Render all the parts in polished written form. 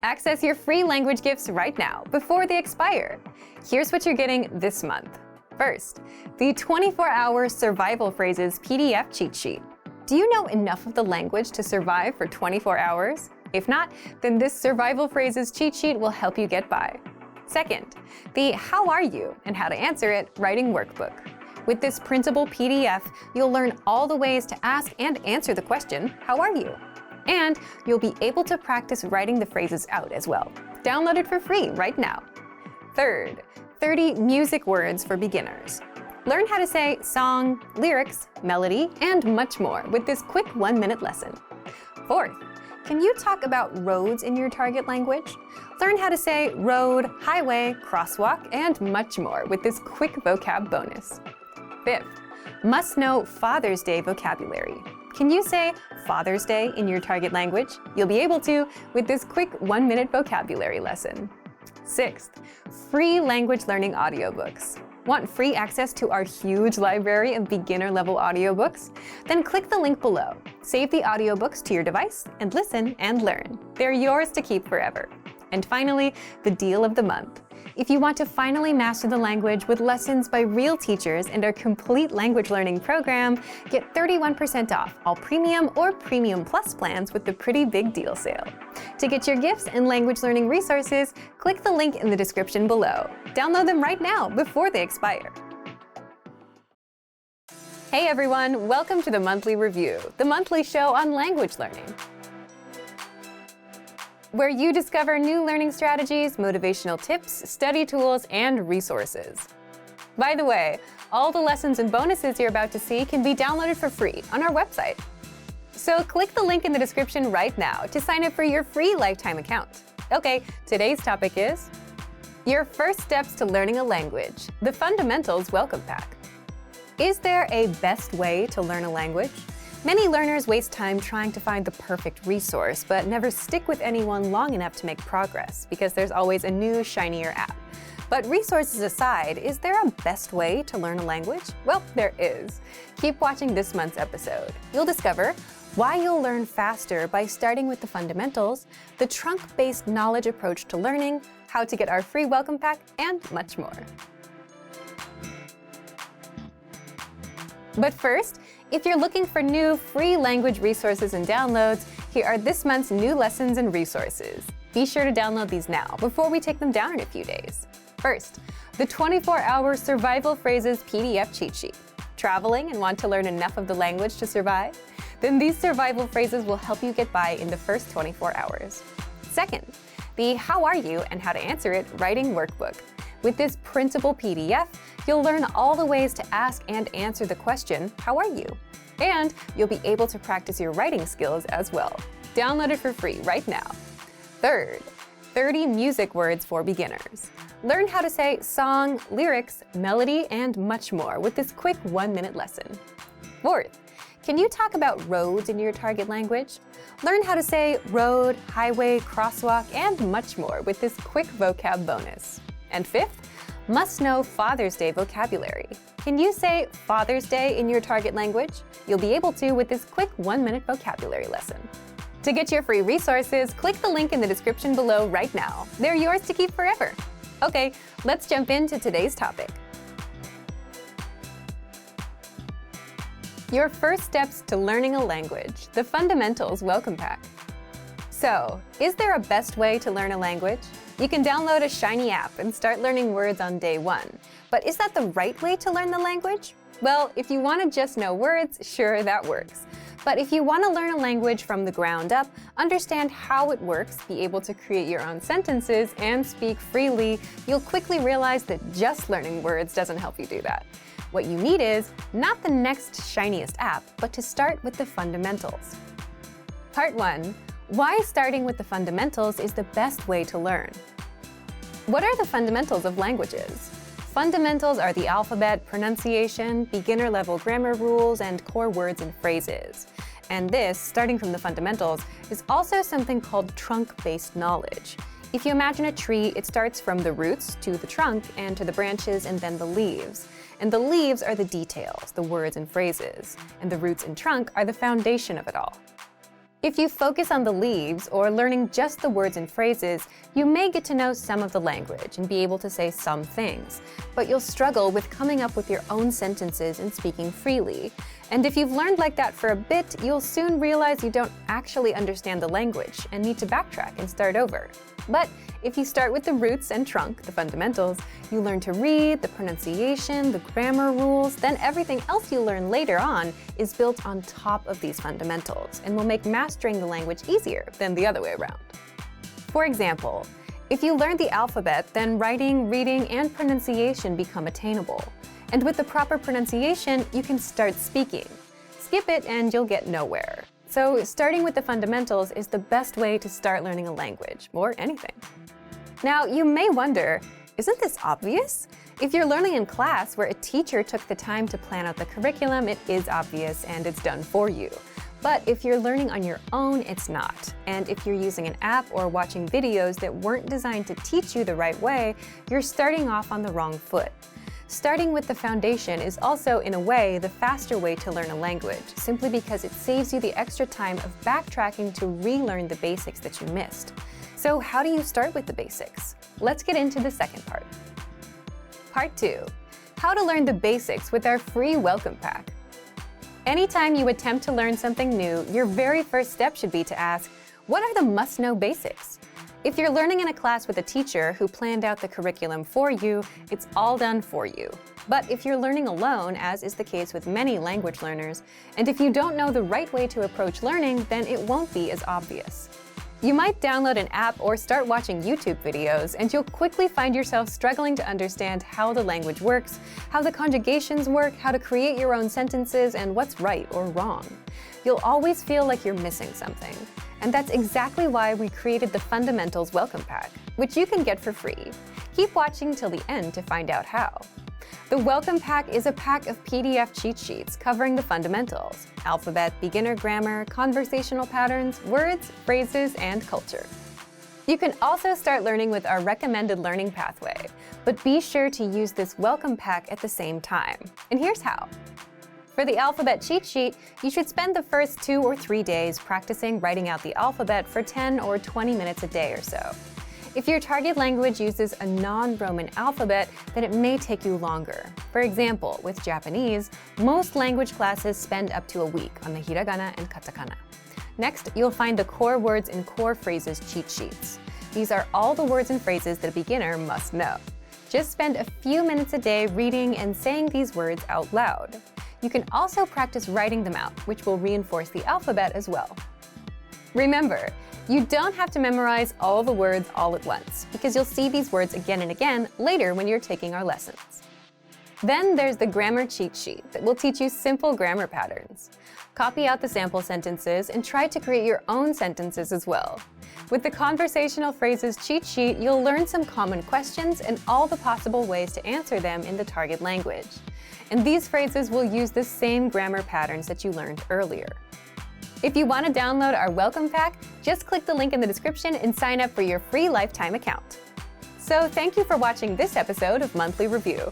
Access your free language gifts right now, before they expire. Here's what you're getting this month. First, the 24-hour Survival Phrases PDF cheat sheet. Do you know enough of the language to survive for 24 hours? If not, then this Survival Phrases cheat sheet will help you get by. Second, the How Are You and How to Answer It writing workbook. With this printable PDF, you'll learn all the ways to ask and answer the question, how are you? And you'll be able to practice writing the phrases out as well. Download it for free right now. Third, 30 music words for beginners. Learn how to say song, lyrics, melody, and much more with this quick 1-minute lesson. Fourth, can you talk about roads in your target language? Learn how to say road, highway, crosswalk, and much more with this quick vocab bonus. Fifth, must know Father's Day vocabulary. Can you say Father's Day in your target language? You'll be able to with this quick 1-minute vocabulary lesson. Sixth, free language learning audiobooks. Want free access to our huge library of beginner-level audiobooks? Then click the link below. Save the audiobooks to your device and listen and learn. They're yours to keep forever. And finally, the deal of the month. If you want to finally master the language with lessons by real teachers and our complete language learning program, get 31% off all Premium or Premium Plus plans with the Pretty Big Deal sale. To get your gifts and language learning resources, click the link in the description below. Download them right now before they expire. Hey everyone, welcome to the Monthly Review, the monthly show on language learning, where you discover new learning strategies, motivational tips, study tools, and resources. By the way, all the lessons and bonuses you're about to see can be downloaded for free on our website. So click the link in the description right now to sign up for your free lifetime account. Okay, today's topic is your first steps to learning a language, the Fundamentals Welcome Pack. Is there a best way to learn a language? Many learners waste time trying to find the perfect resource, but never stick with anyone long enough to make progress because there's always a new, shinier app. But resources aside, is there a best way to learn a language? Well, there is. Keep watching this month's episode. You'll discover why you'll learn faster by starting with the fundamentals, the trunk-based knowledge approach to learning, how to get our free welcome pack, and much more. But first, if you're looking for new free language resources and downloads, here are this month's new lessons and resources. Be sure to download these now before we take them down in a few days. First, the 24-hour Survival Phrases PDF cheat sheet. Traveling and want to learn enough of the language to survive? Then these survival phrases will help you get by in the first 24 hours. Second, the How Are You and How to Answer It writing workbook. With this printable PDF, you'll learn all the ways to ask and answer the question, how are you? And you'll be able to practice your writing skills as well. Download it for free right now. Third, 30 music words for beginners. Learn how to say song, lyrics, melody, and much more with this quick 1-minute lesson. Fourth, can you talk about roads in your target language? Learn how to say road, highway, crosswalk, and much more with this quick vocab bonus. And fifth, must know Father's Day vocabulary. Can you say Father's Day in your target language? You'll be able to with this quick 1-minute vocabulary lesson. To get your free resources, click the link in the description below right now. They're yours to keep forever. Okay, let's jump into today's topic. Your first steps to learning a language, the Fundamentals Welcome Pack. So, is there a best way to learn a language? You can download a shiny app and start learning words on day one. But is that the right way to learn the language? Well, if you want to just know words, sure, that works. But if you want to learn a language from the ground up, understand how it works, be able to create your own sentences, and speak freely, you'll quickly realize that just learning words doesn't help you do that. What you need is not the next shiniest app, but to start with the fundamentals. Part 1. Why starting with the fundamentals is the best way to learn. What are the fundamentals of languages? Fundamentals are the alphabet, pronunciation, beginner-level grammar rules, and core words and phrases. And this, starting from the fundamentals, is also something called trunk-based knowledge. If you imagine a tree, it starts from the roots to the trunk and to the branches and then the leaves. And the leaves are the details, the words and phrases. And the roots and trunk are the foundation of it all. If you focus on the leaves or learning just the words and phrases, you may get to know some of the language and be able to say some things, but you'll struggle with coming up with your own sentences and speaking freely. And if you've learned like that for a bit, you'll soon realize you don't actually understand the language and need to backtrack and start over. But if you start with the roots and trunk, the fundamentals, you learn to read, the pronunciation, the grammar rules, then everything else you learn later on is built on top of these fundamentals and will make mastering the language easier than the other way around. For example, if you learn the alphabet, then writing, reading, and pronunciation become attainable. And with the proper pronunciation, you can start speaking. Skip it and you'll get nowhere. So starting with the fundamentals is the best way to start learning a language, or anything. Now, you may wonder, isn't this obvious? If you're learning in class where a teacher took the time to plan out the curriculum, it is obvious and it's done for you. But if you're learning on your own, it's not. And if you're using an app or watching videos that weren't designed to teach you the right way, you're starting off on the wrong foot. Starting with the foundation is also, in a way, the faster way to learn a language, simply because it saves you the extra time of backtracking to relearn the basics that you missed. So how do you start with the basics? Let's get into the second part. Part 2. How to learn the basics with our free welcome pack. Anytime you attempt to learn something new, your very first step should be to ask, what are the must-know basics? If you're learning in a class with a teacher who planned out the curriculum for you, it's all done for you. But if you're learning alone, as is the case with many language learners, and if you don't know the right way to approach learning, then it won't be as obvious. You might download an app or start watching YouTube videos, and you'll quickly find yourself struggling to understand how the language works, how the conjugations work, how to create your own sentences, and what's right or wrong. You'll always feel like you're missing something. And that's exactly why we created the Fundamentals Welcome Pack, which you can get for free. Keep watching till the end to find out how. The Welcome Pack is a pack of PDF cheat sheets covering the fundamentals: alphabet, beginner grammar, conversational patterns, words, phrases, and culture. You can also start learning with our recommended learning pathway, but be sure to use this Welcome Pack at the same time. And here's how. For the alphabet cheat sheet, you should spend the first 2 or 3 days practicing writing out the alphabet for 10 or 20 minutes a day or so. If your target language uses a non-Roman alphabet, then it may take you longer. For example, with Japanese, most language classes spend up to a week on the hiragana and katakana. Next, you'll find the core words and core phrases cheat sheets. These are all the words and phrases that a beginner must know. Just spend a few minutes a day reading and saying these words out loud. You can also practice writing them out, which will reinforce the alphabet as well. Remember, you don't have to memorize all the words all at once, because you'll see these words again and again later when you're taking our lessons. Then there's the grammar cheat sheet that will teach you simple grammar patterns. Copy out the sample sentences and try to create your own sentences as well. With the conversational phrases cheat sheet, you'll learn some common questions and all the possible ways to answer them in the target language. And these phrases will use the same grammar patterns that you learned earlier. If you want to download our welcome pack, just click the link in the description and sign up for your free lifetime account. So thank you for watching this episode of Monthly Review.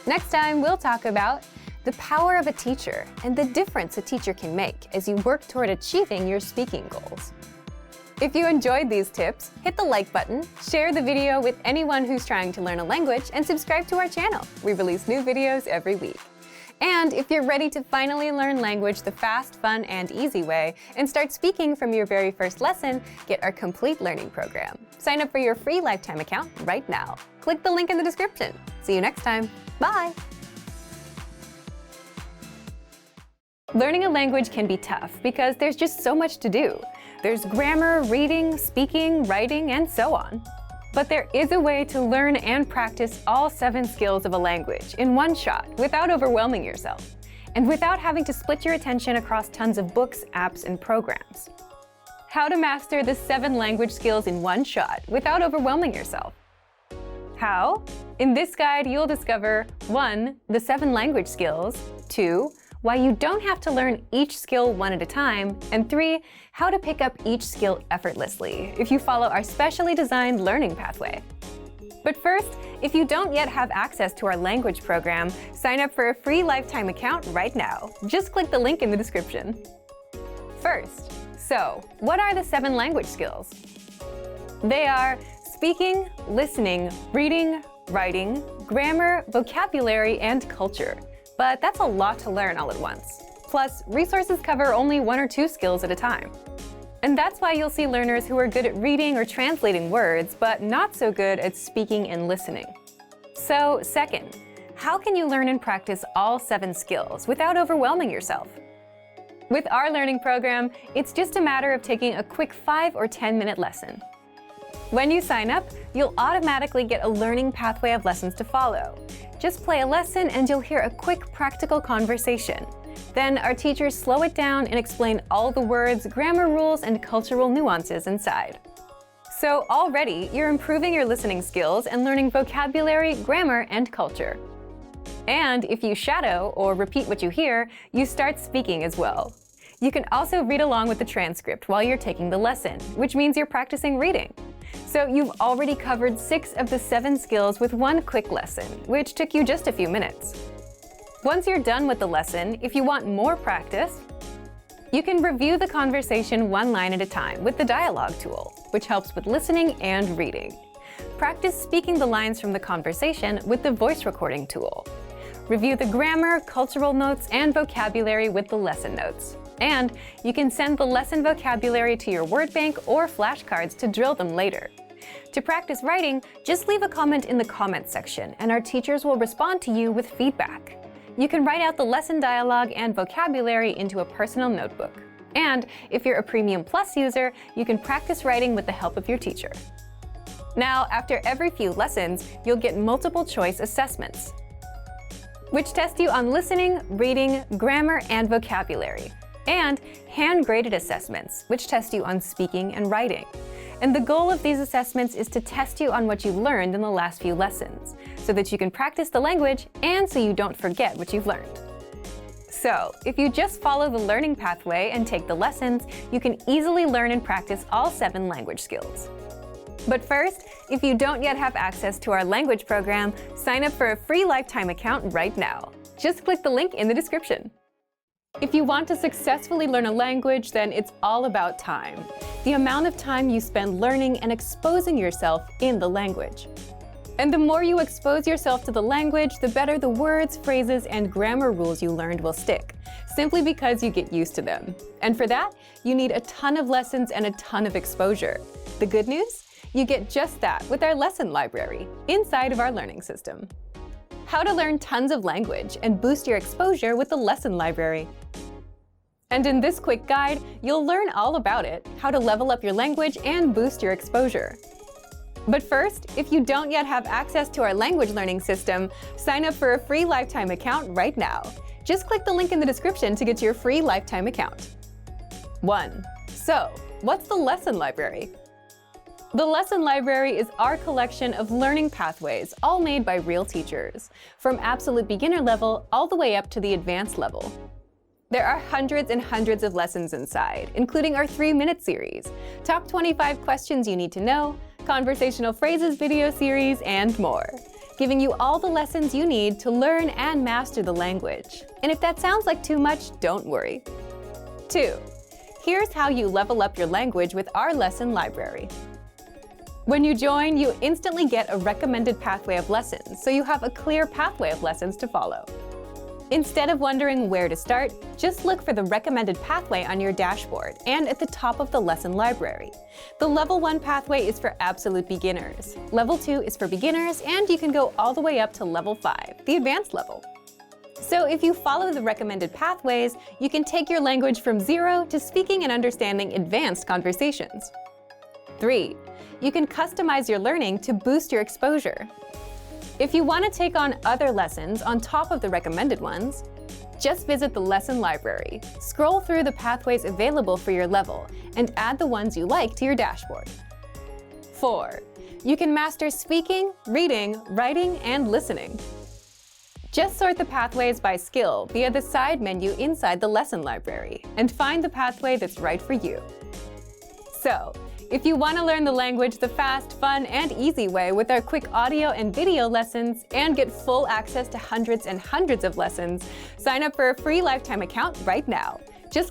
Next time, we'll talk about the power of a teacher and the difference a teacher can make as you work toward achieving your speaking goals. If you enjoyed these tips, hit the like button, share the video with anyone who's trying to learn a language, and subscribe to our channel. We release new videos every week. And if you're ready to finally learn language the fast, fun, and easy way, and start speaking from your very first lesson, get our complete learning program. Sign up for your free lifetime account right now. Click the link in the description. See you next time. Bye! Learning a language can be tough because there's just so much to do. There's grammar, reading, speaking, writing, and so on. But there is a way to learn and practice all 7 skills of a language in one shot without overwhelming yourself, and without having to split your attention across tons of books, apps, and programs. How to master the 7 language skills in one shot without overwhelming yourself. How? In this guide, you'll discover 1. The 7 language skills, 2. Why you don't have to learn each skill one at a time, and 3. How to pick up each skill effortlessly if you follow our specially designed learning pathway. But first, if you don't yet have access to our language program, sign up for a free lifetime account right now. Just click the link in the description. First, So, what are the 7 language skills? They are speaking, listening, reading, writing, grammar, vocabulary, and culture. But that's a lot to learn all at once. Plus, resources cover only 1 or 2 skills at a time. And that's why you'll see learners who are good at reading or translating words, but not so good at speaking and listening. So, second, how can you learn and practice all 7 skills without overwhelming yourself? With our learning program, it's just a matter of taking a quick 5 or 10-minute lesson. When you sign up, you'll automatically get a learning pathway of lessons to follow. Just play a lesson and you'll hear a quick practical conversation. Then our teachers slow it down and explain all the words, grammar rules, and cultural nuances inside. So already, you're improving your listening skills and learning vocabulary, grammar, and culture. And if you shadow or repeat what you hear, you start speaking as well. You can also read along with the transcript while you're taking the lesson, which means you're practicing reading. So you've already covered 6 of the 7 skills with 1 quick lesson, which took you just a few minutes. Once you're done with the lesson, if you want more practice, you can review the conversation 1 line at a time with the dialogue tool, which helps with listening and reading. Practice speaking the lines from the conversation with the voice recording tool. Review the grammar, cultural notes, and vocabulary with the lesson notes. And you can send the lesson vocabulary to your word bank or flashcards to drill them later. To practice writing, just leave a comment in the comments section, and our teachers will respond to you with feedback. You can write out the lesson dialogue and vocabulary into a personal notebook. And if you're a Premium Plus user, you can practice writing with the help of your teacher. Now, after every few lessons, you'll get multiple choice assessments, which test you on listening, reading, grammar, and vocabulary, and hand-graded assessments, which test you on speaking and writing. And the goal of these assessments is to test you on what you've learned in the last few lessons, so that you can practice the language and so you don't forget what you've learned. So, if you just follow the learning pathway and take the lessons, you can easily learn and practice all 7 language skills. But first, if you don't yet have access to our language program, sign up for a free lifetime account right now. Just click the link in the description. If you want to successfully learn a language, then it's all about time. The amount of time you spend learning and exposing yourself in the language. And the more you expose yourself to the language, the better the words, phrases, and grammar rules you learned will stick, simply because you get used to them. And for that, you need a ton of lessons and a ton of exposure. The good news? You get just that with our lesson library inside of our learning system. How to learn tons of language and boost your exposure with the lesson library. And in this quick guide, you'll learn all about it, how to level up your language and boost your exposure. But first, if you don't yet have access to our language learning system, sign up for a free lifetime account right now. Just click the link in the description to get your free lifetime account. 1. So, what's the lesson library? The lesson library is our collection of learning pathways, all made by real teachers, from absolute beginner level all the way up to the advanced level. There are hundreds and hundreds of lessons inside, including our 3-minute series, top 25 questions you need to know, conversational phrases video series, and more, giving you all the lessons you need to learn and master the language. And if that sounds like too much, don't worry. 2. Here's how you level up your language with our lesson library. When you join, you instantly get a recommended pathway of lessons, so you have a clear pathway of lessons to follow. Instead of wondering where to start, just look for the recommended pathway on your dashboard and at the top of the lesson library. The Level 1 pathway is for absolute beginners. Level 2 is for beginners, and you can go all the way up to Level 5, the advanced level. So if you follow the recommended pathways, you can take your language from 0 to speaking and understanding advanced conversations. 3. You can customize your learning to boost your exposure. If you want to take on other lessons on top of the recommended ones, just visit the lesson library, scroll through the pathways available for your level, and add the ones you like to your dashboard. 4. You can master speaking, reading, writing, and listening. Just sort the pathways by skill via the side menu inside the lesson library, and find the pathway that's right for you. So, if you want to learn the language the fast, fun, and easy way with our quick audio and video lessons and get full access to hundreds and hundreds of lessons, sign up for a free lifetime account right now. Just